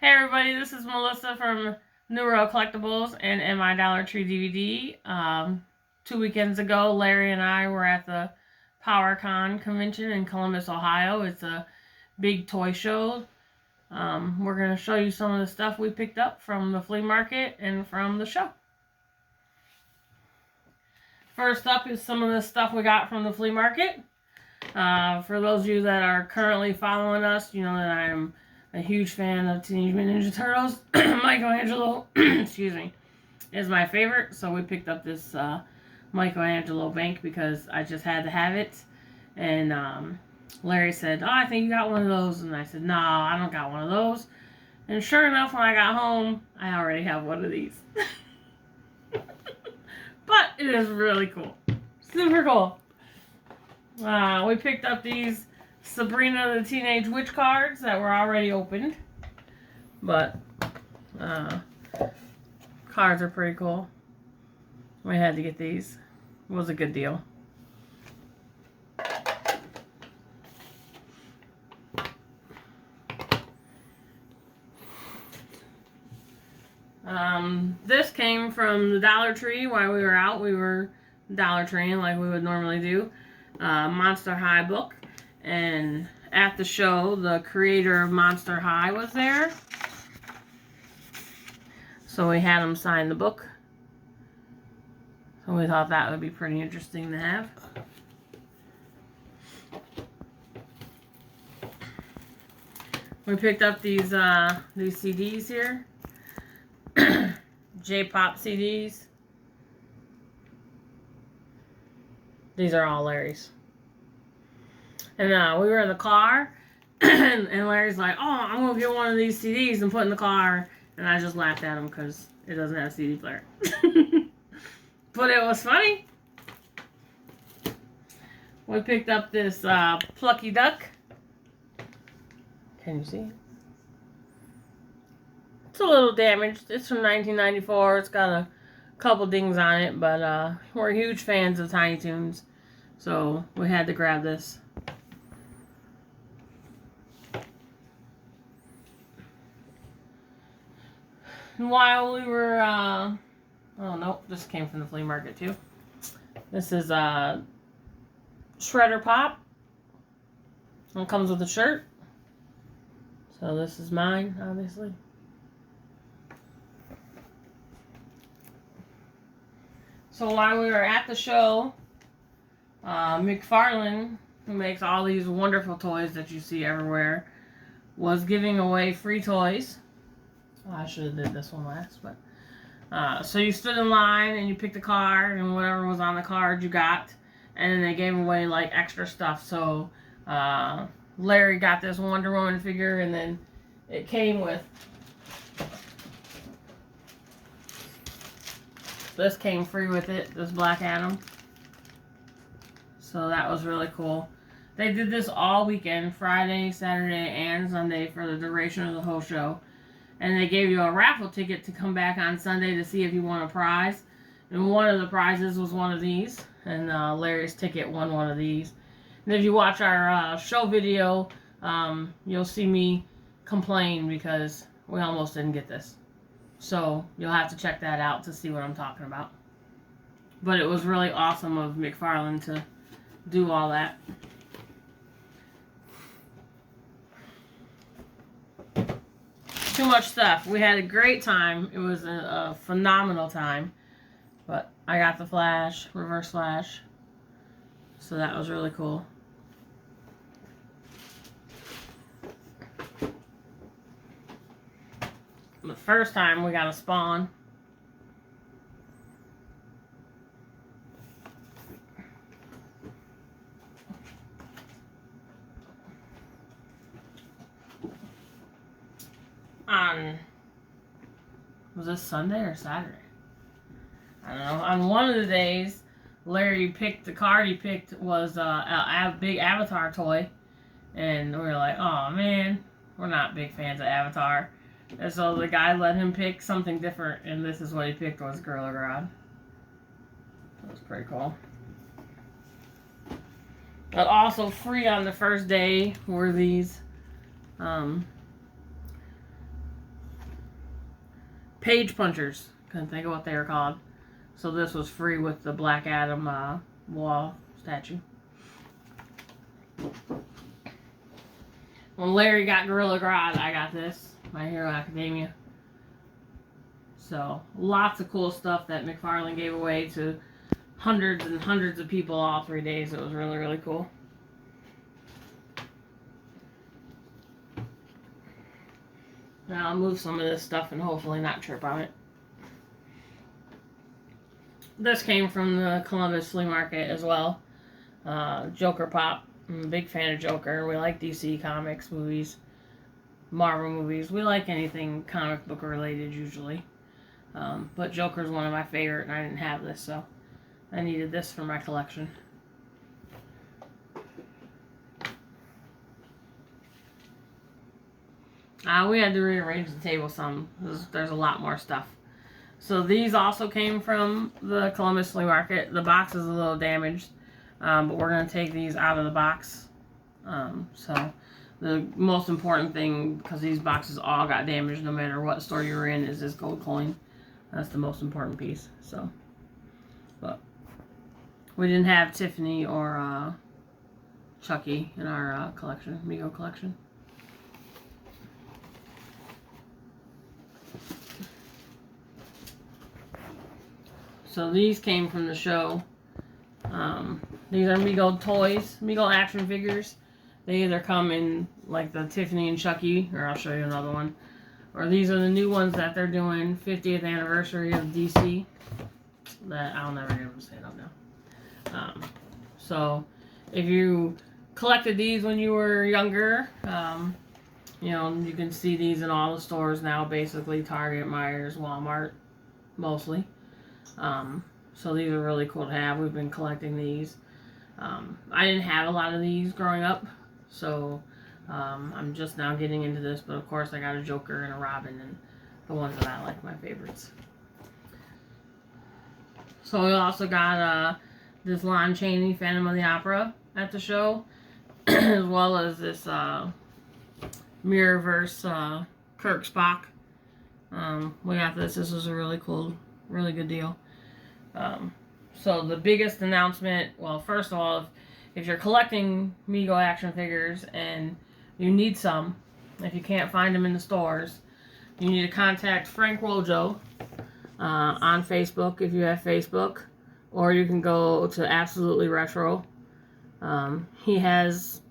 Hey everybody, this is Melissa from New World Collectibles and My Dollar Tree DVD. 2 weekends ago, Larry and I were at the PowerCon convention in Columbus, Ohio. It's a big toy show. We're going to show you some of the stuff we picked up from the flea market and from the show. First up is some of the stuff we got from the flea market. For those of you that are currently following us, you know that I'm a huge fan of Teenage Mutant Ninja Turtles. Michelangelo, excuse me, is my favorite. So we picked up this Michelangelo bank because I just had to have it. And Larry said, "Oh, I think you got one of those." And I said, "No, I don't got one of those." And sure enough, when I got home, I already have one of these. But it is really cool. Super cool. We picked up these Sabrina the Teenage Witch cards that were already opened. But cards are pretty cool. We had to get these. It was a good deal. This came from the Dollar Tree. While we were out, we were Dollar Treeing like we would normally do. Monster High book. And at the show, the creator of Monster High was there. So we had him sign the book. So we thought that would be pretty interesting to have. We picked up these CDs here. J-Pop CDs. These are all Larry's. And we were in the car, and Larry's like, "Oh, I'm going to get one of these CDs and put in the car." And I just laughed at him because it doesn't have a CD player. But it was funny. We picked up this Plucky Duck. Can you see it? It's a little damaged. It's from 1994. It's got a couple dings on it, but we're huge fans of Tiny Toons, so we had to grab this. While we were, oh no, this came from the flea market too. This is Shredder Pop. It comes with a shirt. So this is mine, obviously. So while we were at the show, McFarlane, who makes all these wonderful toys that you see everywhere, was giving away free toys. Oh, I should have did this one last, but so you stood in line and you picked a card, and whatever was on the card you got, and then they gave away like extra stuff. So Larry got this Wonder Woman figure, and then it came with this, came free with it, this Black Adam. So that was really cool. They did this all weekend, Friday, Saturday, and Sunday for the duration of the whole show. And they gave you a raffle ticket to come back on Sunday to see if you won a prize. And one of the prizes was one of these. And Larry's ticket won one of these. And if you watch our show video, you'll see me complain because we almost didn't get this. So you'll have to check that out to see what I'm talking about. But it was really awesome of McFarlane to do all that. Too much stuff. We had a great time. It was a phenomenal time. But I got the Flash, Reverse Flash. So that was really cool. The first time we got a Spawn. Was this Sunday or Saturday? I don't know. On one of the days, Larry picked the card he picked was a big Avatar toy. And we were like, "Oh man, we're not big fans of Avatar." And so the guy let him pick something different, and this is what he picked, was Gorilla Grodd. That was pretty cool. But also free on the first day were these Page punchers. Couldn't think of what they were called. So this was free with the Black Adam wall statue. When Larry got Gorilla Grodd, I got this. My Hero Academia. So, lots of cool stuff that McFarlane gave away to hundreds and hundreds of people all 3 days. It was really, really cool. Now I'll move some of this stuff and hopefully not trip on it. This came from the Columbus Flea Market as well. Joker Pop. I'm a big fan of Joker. We like DC Comics movies, Marvel movies. We like anything comic book related usually. But Joker's one of my favorite, and I didn't have this, so I needed this for my collection. We had to rearrange the table some. There's a lot more stuff. So these also came from the Columbus Flea Market. The box is a little damaged, but we're going to take these out of the box. So the most important thing, because these boxes all got damaged no matter what store you were in, is this gold coin. That's the most important piece. So, but we didn't have Tiffany or Chucky in our collection, Mego collection. So these came from the show. These are Mego toys, Mego action figures. They either come in like the Tiffany and Chucky, or I'll show you another one. Or these are the new ones that they're doing, 50th anniversary of DC. That I'll never get them to stand up now. So if you collected these when you were younger, you know, you can see these in all the stores now, basically Target, Myers, Walmart, mostly. So these are really cool to have. We've been collecting these. I didn't have a lot of these growing up, so I'm just now getting into this, but of course I got a Joker and a Robin, and the ones that I like, my favorites. So we also got this Lon Chaney Phantom of the Opera at the show, as well as this Mirrorverse Kirk Spock. We got this. This was a really cool, really good deal. So the biggest announcement, well, first of all, if you're collecting Mego action figures and you need some, if you can't find them in the stores, you need to contact Frank Wojo on Facebook if you have Facebook, or you can go to Absolutely Retro. He has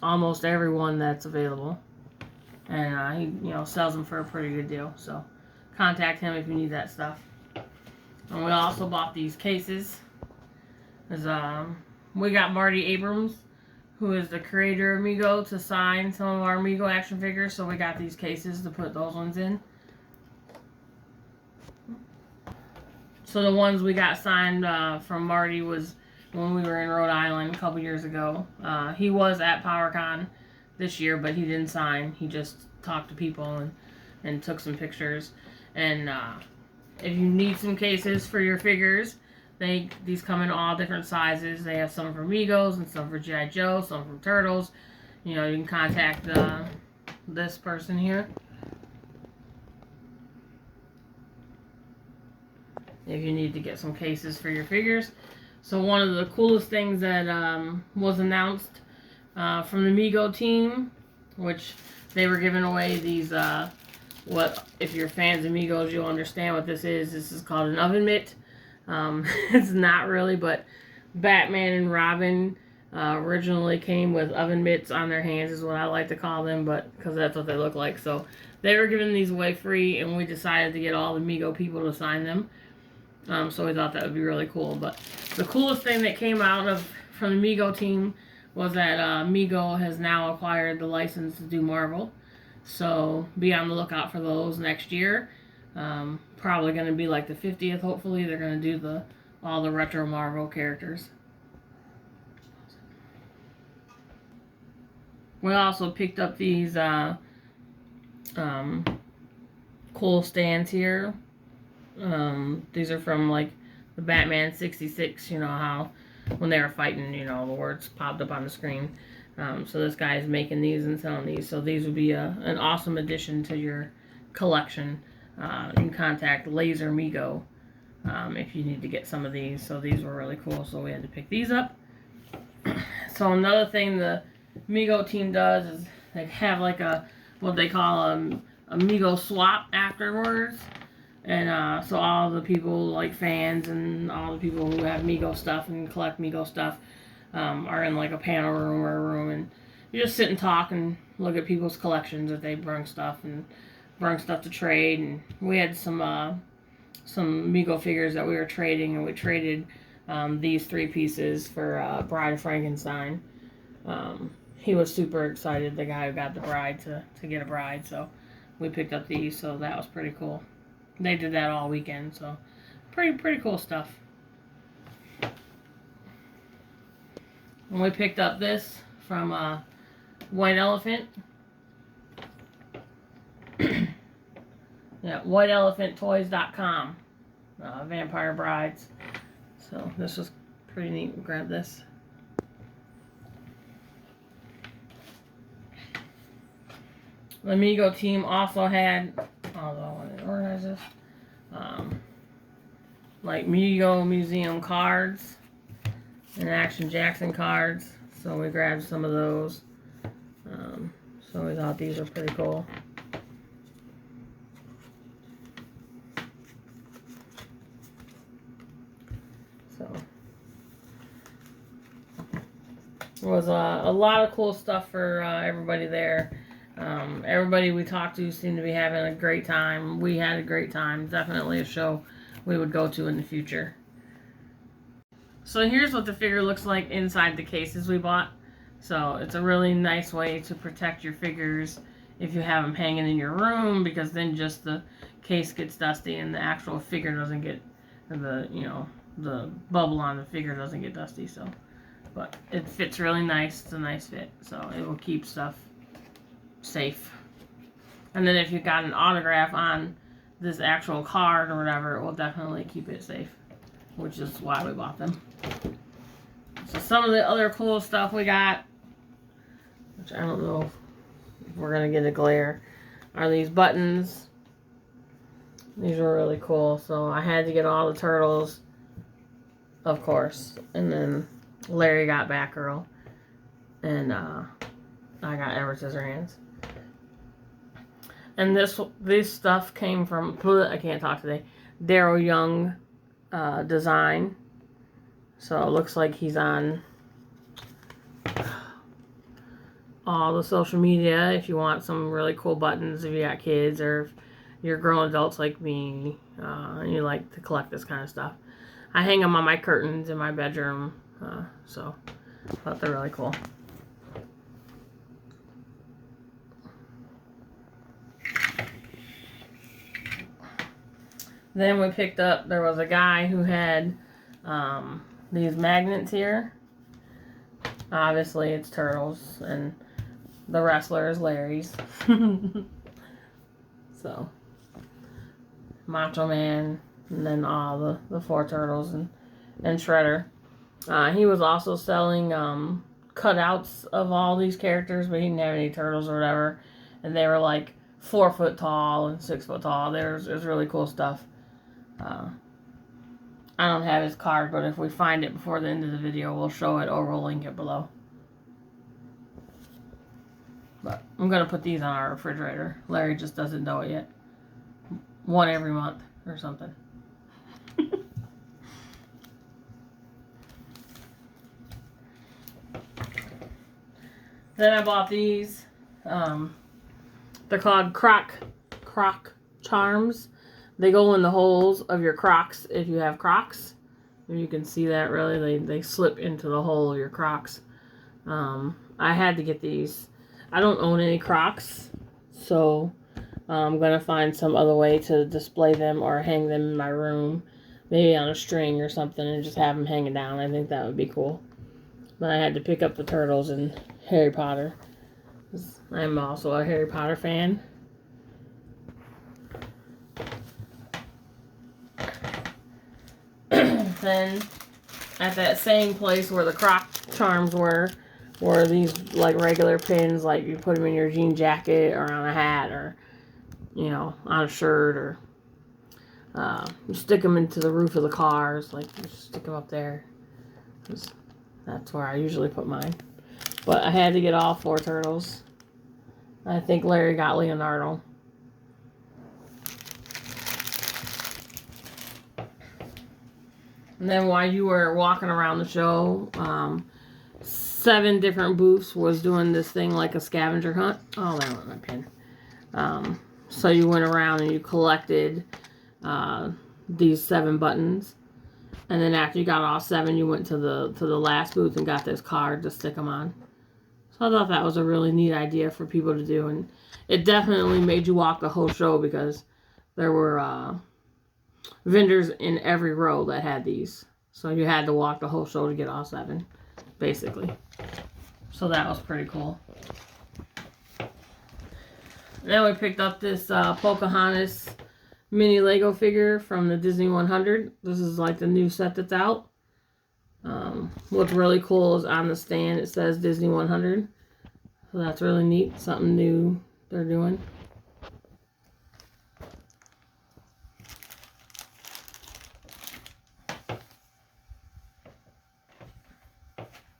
almost every one that's available, and he sells them for a pretty good deal. So contact him if you need that stuff. And we also bought these cases. We got Marty Abrams, who is the creator of Mego, to sign some of our Mego action figures. So we got these cases to put those ones in. So the ones we got signed from Marty was when we were in Rhode Island a couple years ago. He was at PowerCon this year, but he didn't sign. He just talked to people and took some pictures. And if you need some cases for your figures, these come in all different sizes. They have some for Megos and some for G.I. Joe, some for Turtles. You can contact this person here if you need to get some cases for your figures. So one of the coolest things that was announced from the Mego team, which they were giving away these, if you're fans of Megos, you'll understand what this is. This is called an oven mitt. It's not really, but Batman and Robin originally came with oven mitts on their hands, is what I like to call them, but because that's what they look like. So they were giving these away free, and we decided to get all the Mego people to sign them. So we thought that would be really cool. But the coolest thing that came out from the Mego team was that Mego has now acquired the license to do Marvel. So be on the lookout for those next year. Probably going to be like the 50th, hopefully. They're going to do all the retro Marvel characters. We also picked up these cool stands here. These are from like the Batman 66, how when they were fighting, the words popped up on the screen. So this guy is making these and selling these. So these would be an awesome addition to your collection. you can contact Laser Mego if you need to get some of these. So these were really cool, so we had to pick these up. So another thing the Mego team does is they have like what they call a Mego swap afterwards. And so all the people, like fans and all the people who have Mego stuff and collect Mego stuff, are in like a panel room or a room, and you just sit and talk and look at people's collections if they bring stuff to trade. And we had some Mego figures that we were trading, and we traded these 3 pieces for Bride of Frankenstein. He was super excited, the guy who got the bride, to get a bride, so we picked up these, so that was pretty cool. They did that all weekend, so pretty cool stuff. And we picked up this from White Elephant. Yeah, whiteelephanttoys.com. Vampire brides. So this was pretty neat. We'll grab this. The Mego team also had, although I want to organize this, like Mego Museum cards and Action Jackson cards. So we grabbed some of those. So we thought these were pretty cool. So there was a lot of cool stuff for everybody there. Everybody we talked to seemed to be having a great time. We had a great time. Definitely a show we would go to in the future. So here's what the figure looks like inside the cases we bought. So it's a really nice way to protect your figures if you have them hanging in your room, because then just the case gets dusty and the actual figure doesn't get, the bubble on the figure doesn't get dusty. So, but it fits really nice. It's a nice fit, so it will keep stuff safe. And then if you got an autograph on this actual card or whatever, it will definitely keep it safe, which is why we bought them. So some of the other cool stuff we got, which I don't know if we're gonna get a glare, are these buttons. These are really cool. So I had to get all the turtles, of course, and then Larry got Batgirl, and I got Edward Scissorhands. And this stuff came from, I can't talk today, Daryl Young design. So it looks like he's on all the social media if you want some really cool buttons, if you got kids or if you're grown adults like me and you like to collect this kind of stuff. I hang them on my curtains in my bedroom, so I thought they're really cool. Then we picked up, there was a guy who had these magnets here. Obviously it's turtles, and the wrestler is Larry's. So Macho Man, and then all the 4 turtles and Shredder. He was also selling cutouts of all these characters, but he didn't have any turtles or whatever, and they were like 4 foot tall and 6 foot tall. There's really cool stuff. I don't have his card, but if we find it before the end of the video, we'll show it or we'll link it below. But I'm going to put these on our refrigerator. Larry just doesn't know it yet. One every month or something. Then I bought these. They're called Croc Charms. They go in the holes of your Crocs if you have Crocs. You can see that really. They slip into the hole of your Crocs. I had to get these. I don't own any Crocs, so I'm going to find some other way to display them or hang them in my room. Maybe on a string or something and just have them hanging down. I think that would be cool. But I had to pick up the turtles and Harry Potter. I'm also a Harry Potter fan. Then at that same place where the Croc Charms were these like regular pins, like you put them in your jean jacket or on a hat or on a shirt or You stick them into the roof of the cars, like you stick them up there. That's where I usually put mine. But I had to get all 4 turtles. I think Larry got Leonardo. And then while you were walking around the show, 7 different booths was doing this thing like a scavenger hunt. Oh, that went my pin. So you went around and you collected these 7 buttons. And then after you got all 7, you went to the last booth and got this card to stick them on. So I thought that was a really neat idea for people to do. And it definitely made you walk the whole show because there were vendors in every row that had these. So you had to walk the whole show to get all 7, basically. So that was pretty cool. Then we picked up this Pocahontas mini Lego figure from the Disney 100. This is like the new set that's out. What's really cool is on the stand it says Disney 100. So that's really neat. Something new they're doing.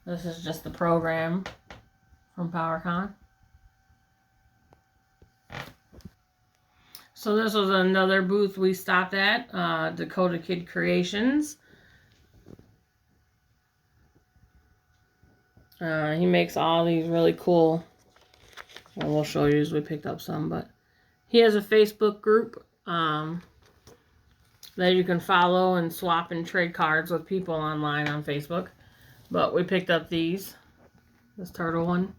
This is just the program from PowerCon. So this was another booth we stopped at, Dakota Kid Creations. He makes all these really cool, well, we'll show you as we picked up some, but he has a Facebook group that you can follow and swap and trade cards with people online on Facebook. But we picked up this turtle one.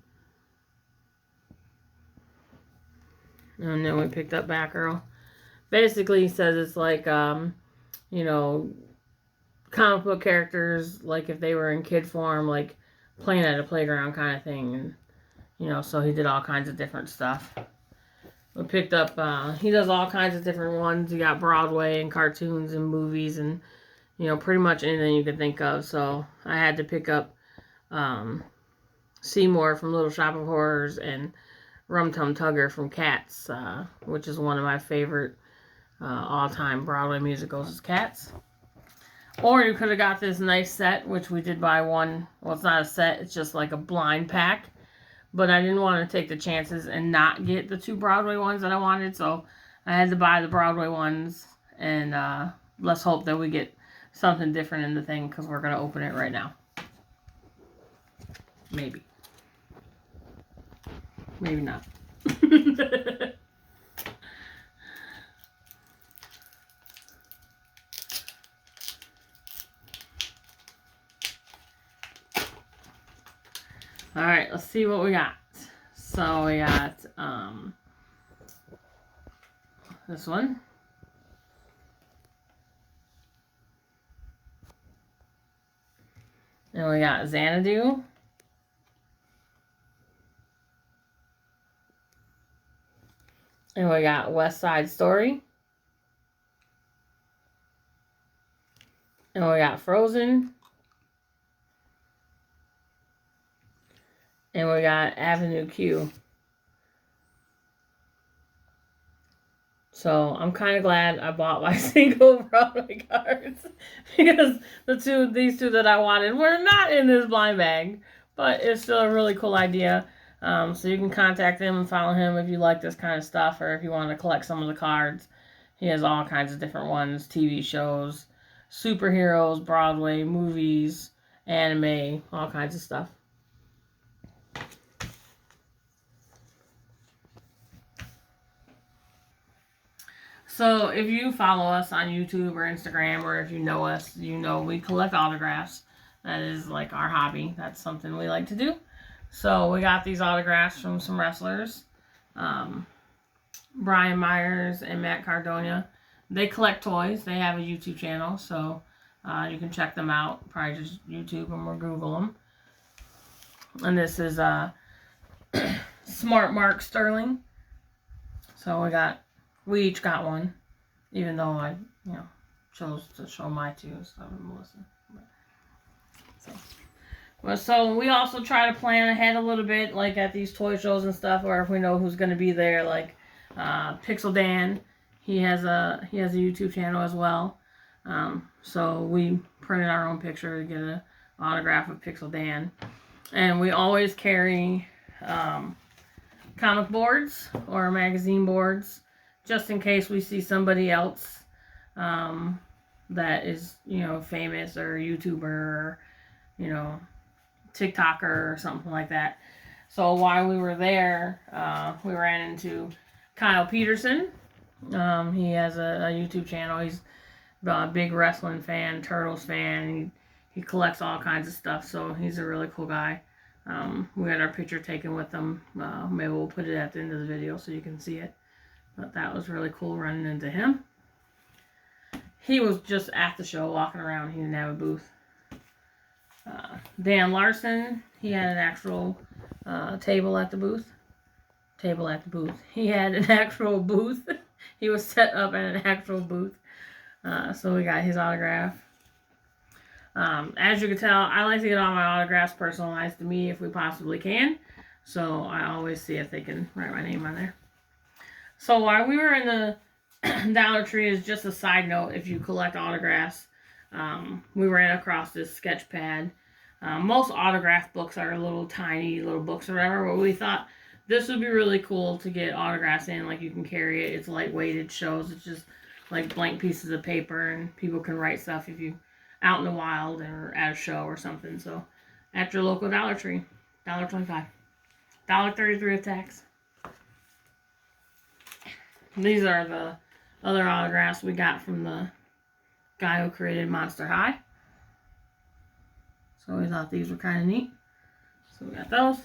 And then we picked up Batgirl. Basically, he says it's like, you know, comic book characters, like if they were in kid form, like playing at a playground kind of thing. And, you know, so he did all kinds of different stuff. We picked up, he does all kinds of different ones. You got Broadway and cartoons and movies and, you know, pretty much anything you could think of. So I had to pick up Seymour from Little Shop of Horrors and Rum Tum Tugger from Cats, which is one of my favorite all-time Broadway musicals is Cats. Or you could have got this nice set, which we did buy one. Well, it's not a set. It's just like a blind pack. But I didn't want to take the chances and not get the 2 Broadway ones that I wanted. So I had to buy the Broadway ones. And let's hope that we get something different in the thing because we're going to open it right now. Maybe. Maybe not. All right, let's see what we got. So we got this one. And we got Xanadu. And we got West Side Story. And we got Frozen. And we got Avenue Q. So I'm kind of glad I bought my single Broadway cards because these two that I wanted were not in this blind bag, but it's still a really cool idea. So you can contact him and follow him if you like this kind of stuff or if you want to collect some of the cards. He has all kinds of different ones, TV shows, superheroes, Broadway, movies, anime, all kinds of stuff. So if you follow us on YouTube or Instagram, or if you know us, you know we collect autographs. That is like our hobby. That's something we like to do. So we got these autographs from some wrestlers. Brian Myers and Matt Cardona. They collect toys. They have a YouTube channel, so you can check them out. Probably just YouTube them or Google them. And this is Smart Mark Sterling. So we each got one, even though I, chose to show my 2, so Melissa. So we also try to plan ahead a little bit, like at these toy shows and stuff, or if we know who's going to be there, like Pixel Dan. he has a YouTube channel as well. So we printed our own picture to get an autograph of Pixel Dan. And we always carry comic boards or magazine boards just in case we see somebody else that is, you know, famous or YouTuber or, you know, TikToker or something like that. So while we were there, we ran into Kyle Peterson. He has a YouTube channel. He's a big wrestling fan, Turtles fan. He collects all kinds of stuff, so he's a really cool guy. We had our picture taken with him. Maybe we'll put it at the end of the video so you can see it. But that was really cool running into him. He was just at the show walking around. He didn't have a booth. Dan Larson, he had an actual table at the booth. He had an actual booth. He was set up at an actual booth. So we got his autograph. As you can tell, I like to get all my autographs personalized to me if we possibly can. So I always see if they can write my name on there. So while we were in the Dollar Tree, is just a side note, if you collect autographs, we ran across this sketch pad. Most autograph books are little tiny little books or whatever, but we thought this would be really cool to get autographs in. Like, you can carry it. It's lightweight. It shows. It's just like blank pieces of paper, and people can write stuff if you out in the wild or at a show or something. So at your local Dollar Tree, $1.25, $1.33 of tax. These are the other autographs we got from the guy who created Monster High. So we thought these were kind of neat. So we got those.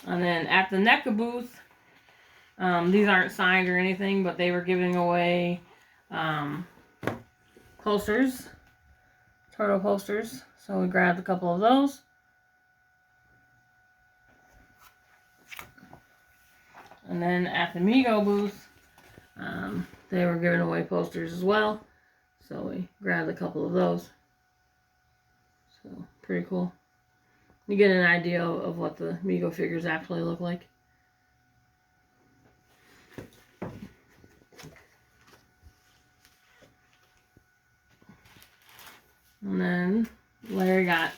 And then at the NECA booth, these aren't signed or anything, but they were giving away posters, turtle posters. So we grabbed a couple of those. And then at the Mego booth, they were giving away posters as well. So we grabbed a couple of those. So pretty cool. You get an idea of what the Mego figures actually look like. And then Larry got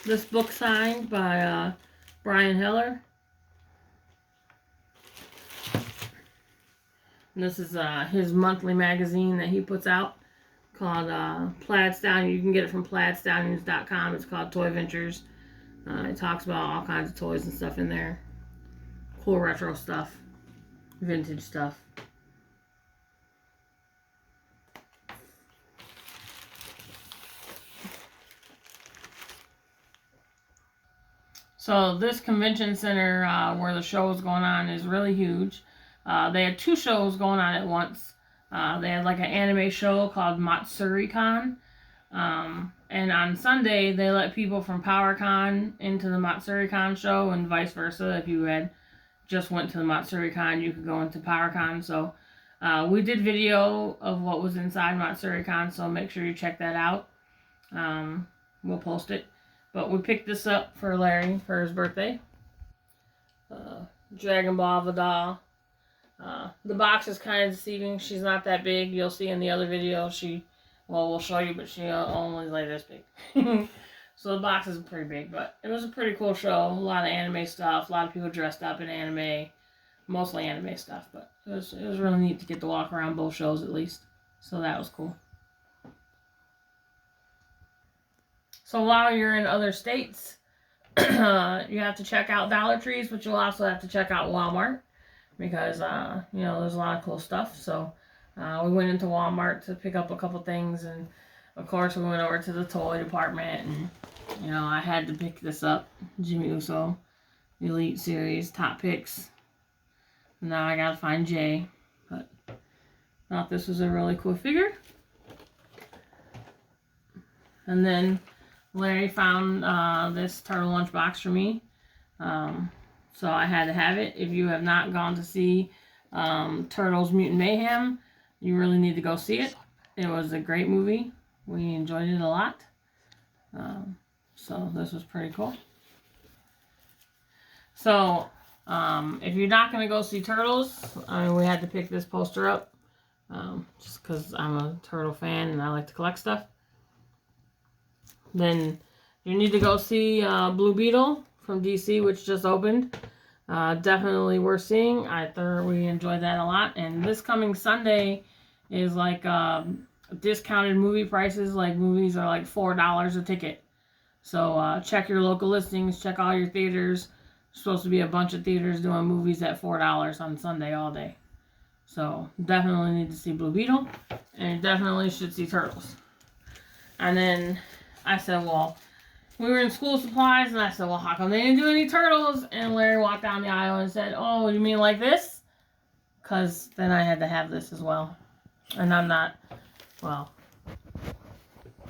this book signed by Brian Heller. And this is his monthly magazine that he puts out called Plaid Stallion. You can get it from plaidstallions.com. It's called Toy Ventures. It talks about all kinds of toys and stuff in there. Cool retro stuff. Vintage stuff. So this convention center where the show is going on is really huge. They had 2 shows going on at once. They had like an anime show called Matsuricon. And on Sunday, they let people from PowerCon into the Matsuricon show and vice versa. If you had just went to the Matsuricon, you could go into PowerCon. So we did video of what was inside Matsuricon, so make sure you check that out. We'll post it. But we picked this up for Larry for his birthday. Dragon Ball Vidal. The box is kind of deceiving. She's not that big. You'll see in the other video, we'll show you, but she only is like this big. So the box is pretty big, but it was a pretty cool show. A lot of anime stuff. A lot of people dressed up in anime. Mostly anime stuff, but it was really neat to get to walk around both shows at least. So that was cool. So while you're in other states, you have to check out Dollar Trees, but you'll also have to check out Walmart because, you know, there's a lot of cool stuff. So we went into Walmart to pick up a couple things, and of course we went over to the toy department, and, you know, I had to pick this up. Jimmy Uso, Elite Series, Top Picks. Now I gotta find Jay, but thought this was a really cool figure. And then Larry found this turtle lunchbox for me, so I had to have it. If you have not gone to see Turtles Mutant Mayhem, you really need to go see it. It was a great movie. We enjoyed it a lot. So this was pretty cool. So If you're not going to go see Turtles, I mean, we had to pick this poster up just because I'm a Turtle fan and I like to collect stuff. Then you need to go see Blue Beetle from DC, which just opened. Definitely worth seeing. I thoroughly enjoyed that a lot. And this coming Sunday is like discounted movie prices. Like movies are like $4 a ticket. So check your local listings. Check all your theaters. There's supposed to be a bunch of theaters doing movies at $4 on Sunday all day. So definitely need to see Blue Beetle. And you definitely should see Turtles. And then I said, well, we were in school supplies, and I said, well, how come they didn't do any Turtles? And Larry walked down the aisle and said, oh, you mean like this? Because then I had to have this as well. And I'm not, well,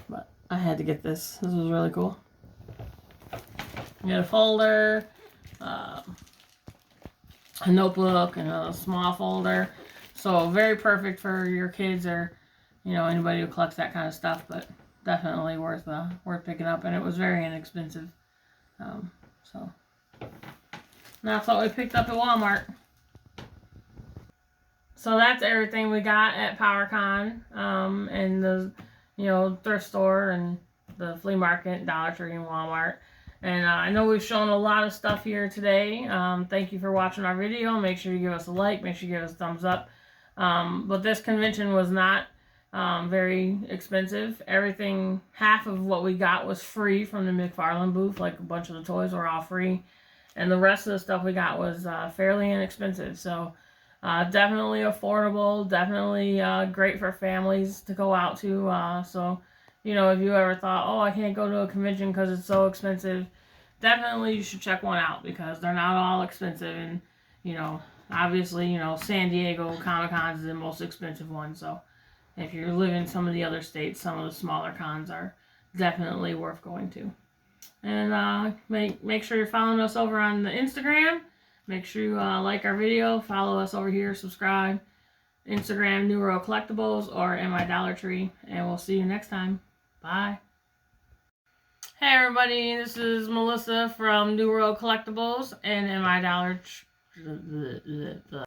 but I had to get this. This was really cool. You get a folder, a notebook, and a small folder. So very perfect for your kids or, you know, anybody who collects that kind of stuff, but definitely worth picking up, and it was very inexpensive. So that's what we picked up at Walmart. So that's everything we got at PowerCon, and the, you know, thrift store and the flea market, Dollar Tree, and Walmart. And I know we've shown a lot of stuff here today. Thank you for watching our video. Make sure you give us a like. Make sure you give us a thumbs up. But this convention was not very expensive. Everything, half of what we got was free from the McFarlane booth. Like a bunch of the toys were all free. And the rest of the stuff we got was fairly inexpensive. So definitely affordable. Definitely great for families to go out to. So, you know, if you ever thought, oh, I can't go to a convention because it's so expensive, definitely you should check one out because they're not all expensive. And, you know, obviously, you know, San Diego Comic-Con is the most expensive one. So if you live in some of the other states, some of the smaller cons are definitely worth going to. And make sure you're following us over on the Instagram. Make sure you like our video, follow us over here, subscribe. Instagram, New World Collectibles, or MI Dollar Tree. And we'll see you next time. Bye. Hey everybody, this is Melissa from New World Collectibles and MI Dollar Tree.